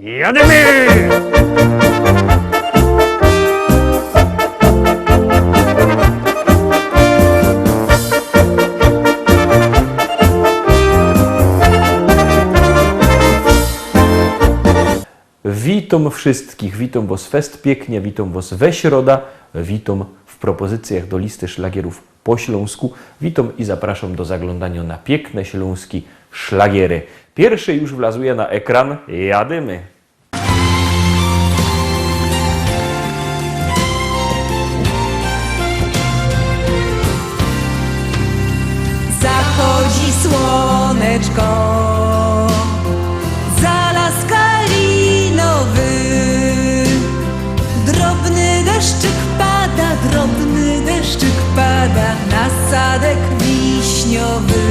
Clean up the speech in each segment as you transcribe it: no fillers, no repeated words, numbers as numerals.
Jademy! Witam wszystkich, witam was fest pięknie, witam was we środa, witam w propozycjach do listy szlagierów po śląsku, witam i zapraszam do zaglądania na piękne śląskie szlagiery. Pierwszy już wlazuje na ekran, jadymy! Zachodzi słoneczko, za las kalinowy, drobny deszczyk pada na sadek wiśniowy.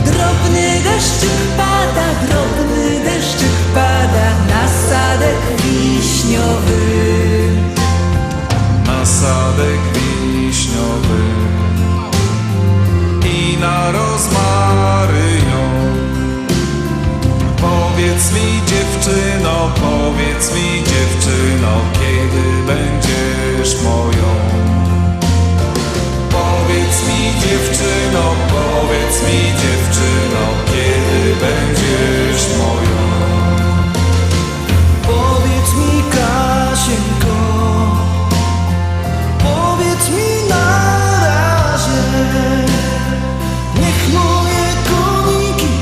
Drobny deszczyk pada na sadek wiśniowy. Na sadek wiśniowy i na rozmarynią. Powiedz mi dziewczyno, kiedy będziesz moją? Powiedz mi dziewczyno, kiedy będziesz moją? Powiedz mi, Kasieńko, powiedz mi na razie. Niech moje koniki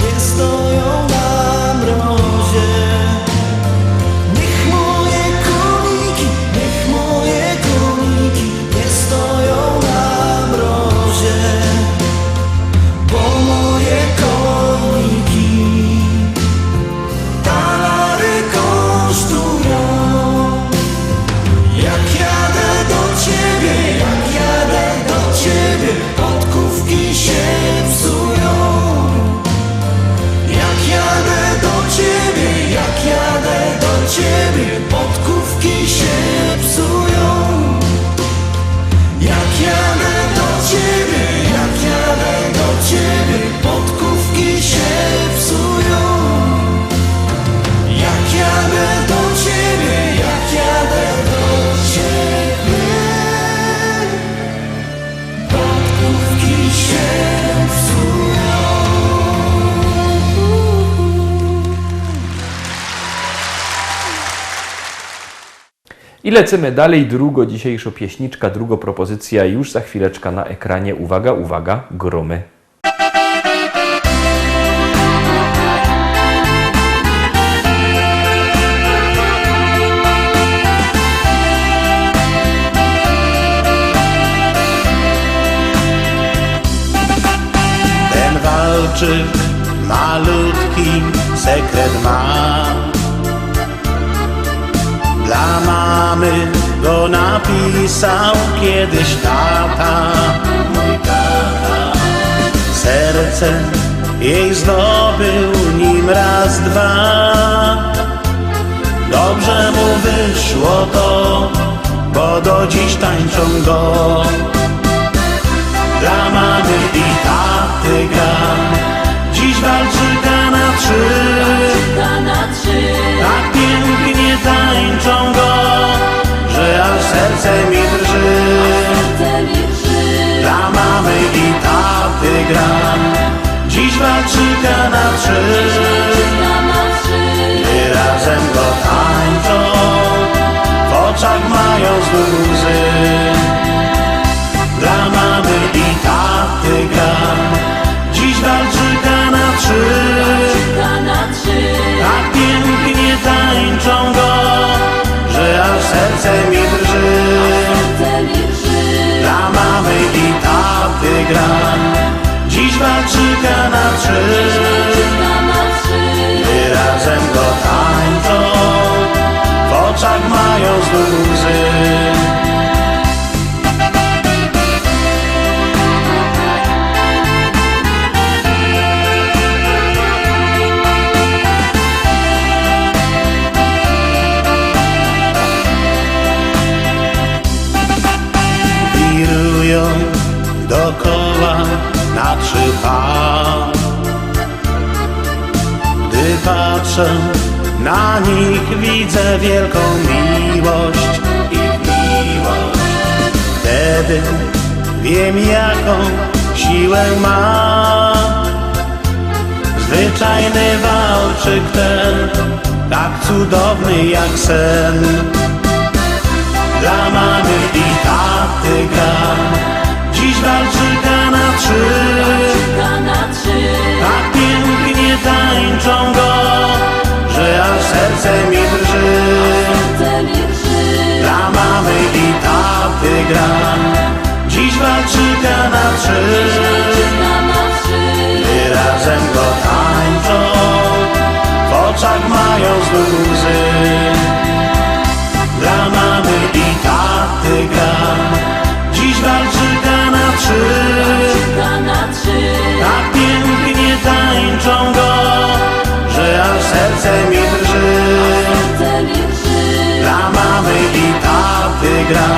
nie stoją na mrozie. Niech moje koniki nie stoją na mrozie. Bo moje koniki talary kosztują. Jak jadę do ciebie, podkówki się psują. Jak jadę do ciebie, podkówki się psują. Jak jadę do ciebie, podkówki się psują. Jak jadę do ciebie, podkówki się psują. I lecimy dalej, druga dzisiejsza pieśniczka, druga propozycja już za chwileczkę na ekranie. Uwaga, uwaga, gromy. Ten walczyk malutki sekret ma. Dla mamy go napisał kiedyś tata, mój tata. Serce jej zdobył nim raz, dwa. Dobrze mu wyszło to, bo do dziś tańczą go. Dla mamy i taty gra, dziś walczyka na trzy. Tak pięknie tańczą go, że aż serce mi drży. Dla mamy i taty gram, dziś walczyka na trzy. Gdy razem go tańczą, w oczach mają znów łzy. Dla mamy i taty gram, dziś walczyka na trzy. Tak pięknie tańczą go, że aż serce mi drży. Dla mamy i taty gram, dziś walczyka na trzy. patrzę, na nich widzę wielką miłość, ich miłość. Wtedy wiem, jaką siłę ma zwyczajny walczyk ten, tak cudowny jak sen. Dla mamy i taty gra, dziś walczyka na trzy. Tak pięknie tańczą go, że aż serce mi drży. Dla mamy i taty gra, dziś walczyka na trzy. Gdy razem go tańczą, w oczach mają znów łzy. Dla mamy i taty gra, dziś walczyka na trzy. Tak pięknie tańczą go, że aż serce mi drży. Dla mamy i taty gra,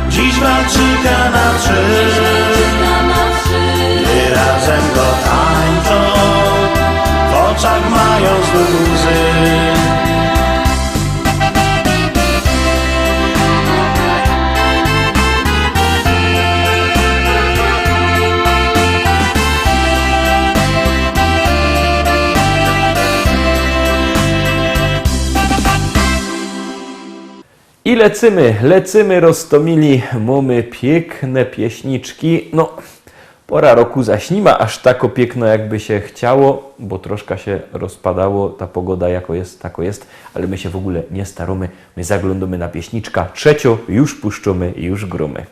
dziś walczyka na trzy. Gdy razem go tańczą, w oczach mają znów łzy. I lecimy Rostomili, mamy piękne pieśniczki. No, pora roku zaś nie ma aż tak piękno, jakby się chciało, bo troszkę się rozpadało, ta pogoda jako jest, tako jest, ale my się w ogóle nie staramy, my zaglądamy na pieśniczka trzecio, już puszczamy i już gromy.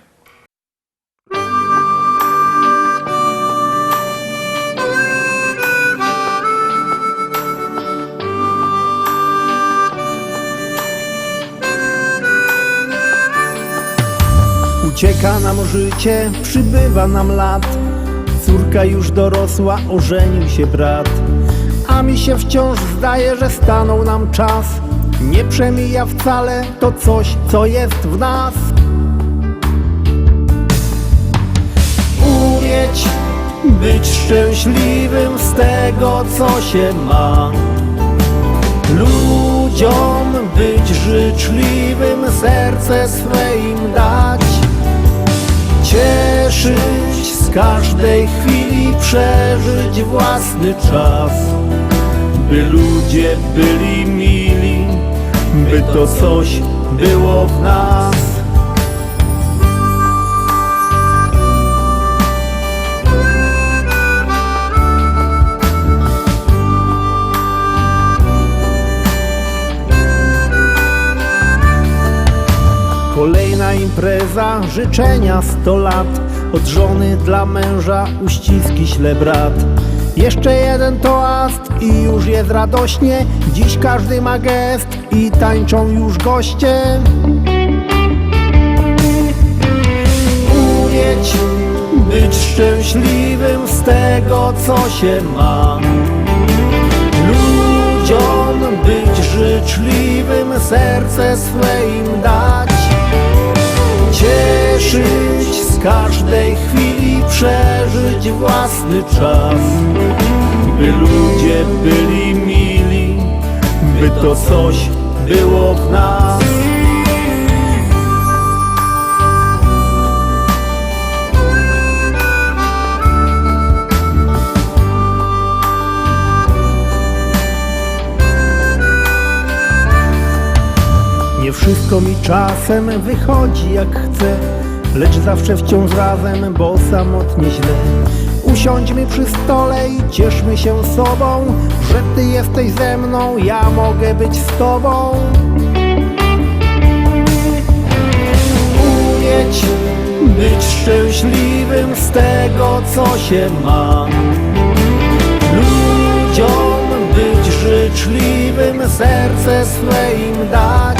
Ucieka nam życie, przybywa nam lat. Córka już dorosła, ożenił się brat. A mi się wciąż zdaje, że stanął nam czas. Nie przemija wcale to coś, co jest w nas. Umieć być szczęśliwym z tego, co się ma. Ludziom być życzliwym, serce swe im dać. Cieszyć z każdej chwili, przeżyć własny czas. By ludzie byli mili, by to coś było w nas. Kolejna impreza, życzenia 100 lat. Od żony dla męża uściski śle brat. Jeszcze jeden toast i już jest radośnie. Dziś każdy ma gest i tańczą już goście. Umieć być szczęśliwym z tego, co się ma. Ludziom być życzliwym, serce swe im dać. Cieszyć z każdej chwili, przeżyć własny czas. By ludzie byli mili, by to coś było w nas. Nie wszystko mi czasem wychodzi jak chcę, lecz zawsze wciąż razem, bo samotnie źle. Usiądźmy przy stole i cieszmy się sobą, że ty jesteś ze mną, ja mogę być z tobą. Umieć być szczęśliwym z tego, co się ma. Ludziom być życzliwym, serce swe im dać.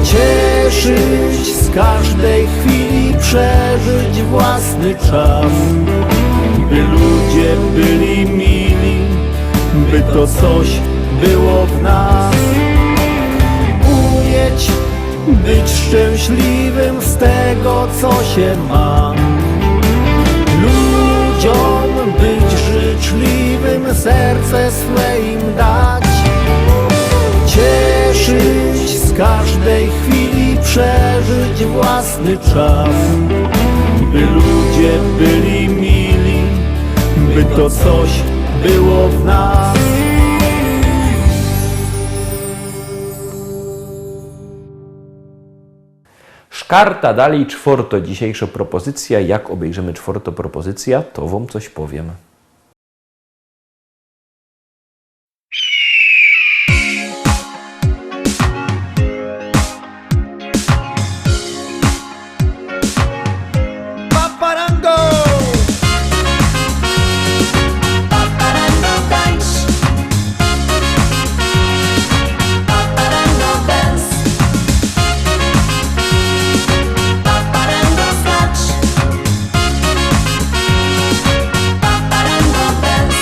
Cieszyć z każdej chwili, przeżyć własny czas. By ludzie byli mili, by to coś było w nas. Umieć być szczęśliwym z tego, co się ma. Ludziom być życzliwym, szczęśliwym serce swe im dać. Cieszyć z każdej chwili, przeżyć własny czas, by ludzie byli mili, by to coś było w nas. Szkarta dalej czworto. Dzisiejsza propozycja. Jak obejrzymy czworto propozycja, to wam coś powiem. Paparango! Paparango tańcz, paparango dance, paparango skacz, paparango dance,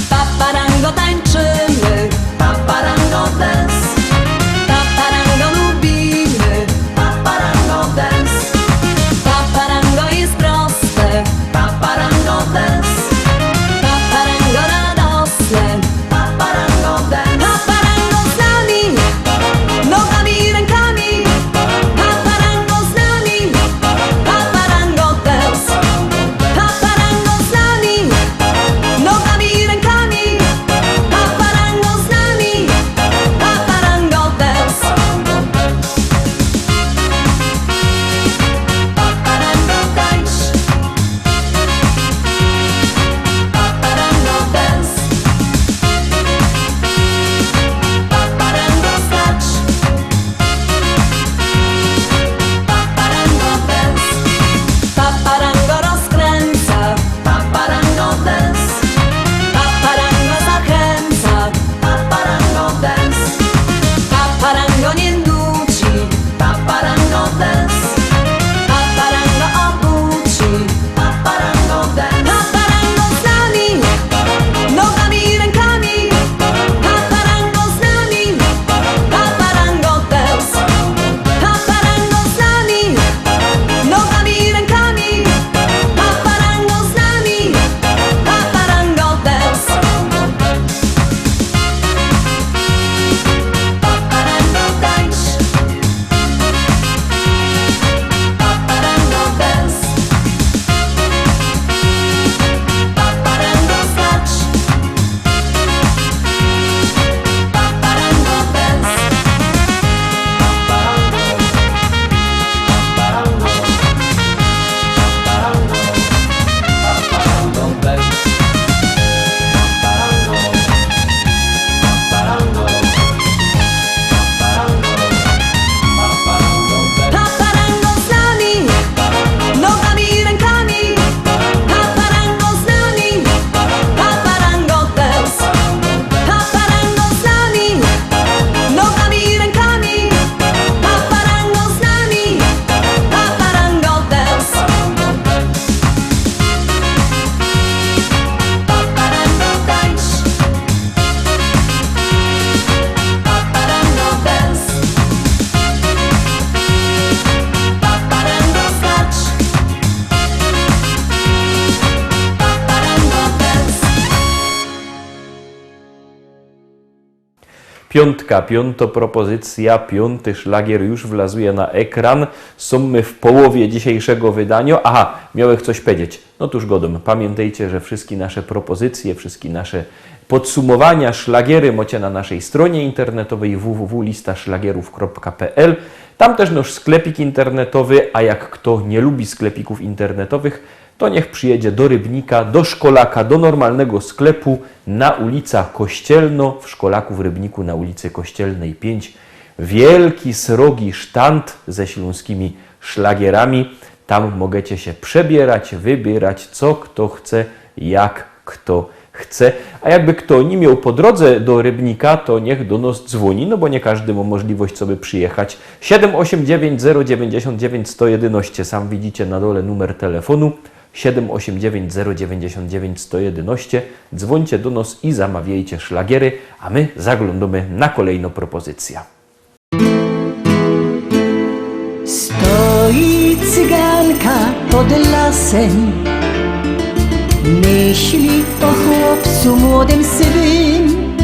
paparango tańczymy, paparango dance, paparango lubimy, paparango dance, paparango jest proste, paparango dance, paparango radosne, paparango dance, paparango z nami, nogami i rękami, paparango z nami, paparango dance, paparango z nami, nogami i rękami, paparango z nami, paparango dance, paparango tańcz, paparango dance, paparango skacz, paparango dance, paparango rozkręca, paparango dance, paparango zachęca, paparango dance, paparango nie nudzi, paparango dance, paparango obudzi, paparango dance, paparango z nami, nogami i rękami, paparango z nami, paparango dance, paparango z nami, nogami i rękami, paparango z nami, paparango dance, paparango tańcz, paparango dance, paparango skacz, paparango dance, paparango z nami, nogami i rękami, paparango z nami, paparango dance, paparango z nami, nogami i rękami, paparango z nami, paparango dance, paparango tańcz, paparango dance, paparango skacz, paparango dance. Piątka, piąta propozycja, piąty szlagier już wlazuje na ekran. Są my w połowie dzisiejszego wydania. Aha, miałem coś powiedzieć. No tuż godom. Pamiętajcie, że wszystkie nasze propozycje, wszystkie nasze podsumowania, szlagiery macie na naszej stronie internetowej www.listaszlagierów.pl. Tam też nasz sklepik internetowy, a jak kto nie lubi sklepików internetowych, to niech przyjedzie do Rybnika, do Szkolaka, do normalnego sklepu na ulica Kościelno, w Szkolaku w Rybniku na ulicy Kościelnej 5. Wielki, srogi sztand ze śląskimi szlagierami. Tam możecie się przebierać, wybierać, co kto chce, jak kto chce. A jakby kto nie miał po drodze do Rybnika, to niech do nas dzwoni, no bo nie każdy ma możliwość sobie przyjechać. 789 099 111, sam widzicie na dole numer telefonu. 789 099 111. Dzwońcie do nas i zamawiajcie szlagiery, a my zaglądamy na kolejną propozycję. Stoi cyganka pod lasem, Myśli o chłopcu młodym sywym,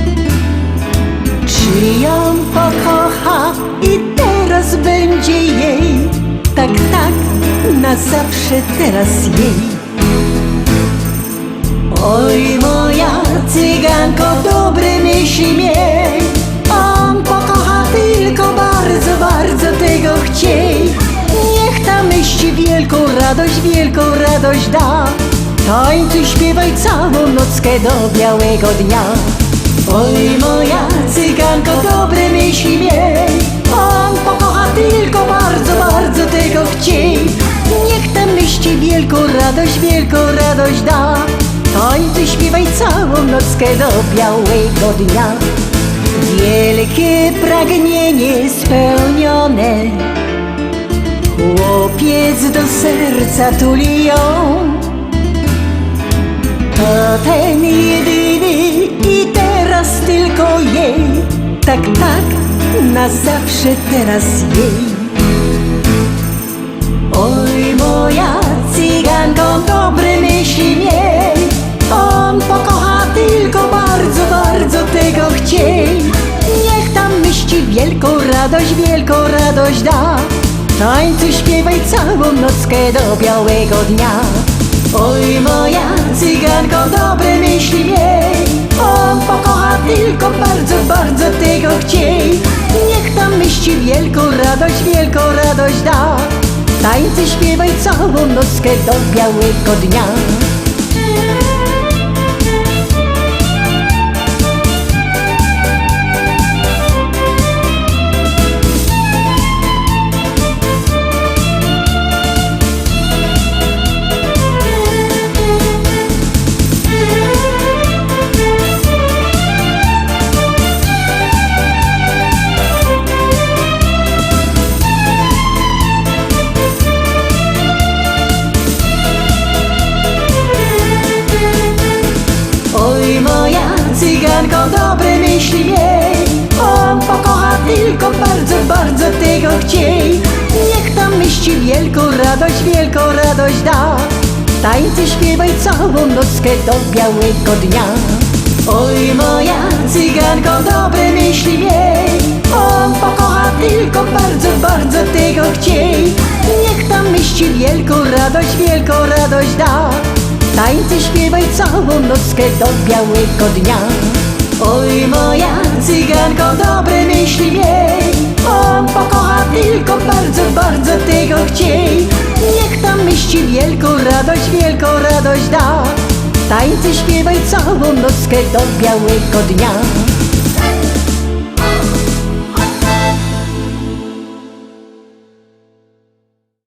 czy ją pokocha i teraz będzie jej, tak, tak, na zawsze teraz jej. Oj, moja cyganko, dobre myśli miej, on pokocha tylko bardzo, bardzo tego chciej. Niech ta myśl wielką radość da, tańcuj, śpiewaj całą nockę do białego dnia. Oj, moja cyganko, dobre myśli miej, on pokocha tylko bardzo, bardzo tego chciej. Niech ta myśl wielką radość da, tańcuj, śpiewaj całą nockę do białego dnia. Wielkie pragnienie spełnione, chłopiec do serca tuli ją. To ten jedyny i teraz tylko jej, tak, tak, na zawsze teraz jej. Oj, moja cyganko, dobre myśli miej, on pokocha tylko bardzo, bardzo tego chciej. Niech tam myśli wielką radość da, tańcuj, śpiewaj całą nockę do białego dnia. Oj, moja cyganko, dobre myśli miej, on pokocha tylko bardzo, bardzo tego chciej. Niech tam myśli wielką radość da, tańcuj, śpiewaj całą nockę do białego dnia. Oj, moja cyganko, dobre myśli miej, on pokocha tylko bardzo, bardzo tego chciej. Niech tam myśli wielką radość da, tańcuj, śpiewaj całą nockę do białego dnia. Oj, moja cyganko, dobre myśli miej, on pokocha tylko bardzo, bardzo tego chciej. Niech tam myśli wielką radość da, tańcuj, śpiewaj całą nockę do białego dnia. Oj, moja cyganko, dobre myśli miej, on pokocha tylko bardzo, bardzo tego chciej. Niech tam myśli wielką radość da, tańcuj, śpiewaj całą nockę do białego dnia.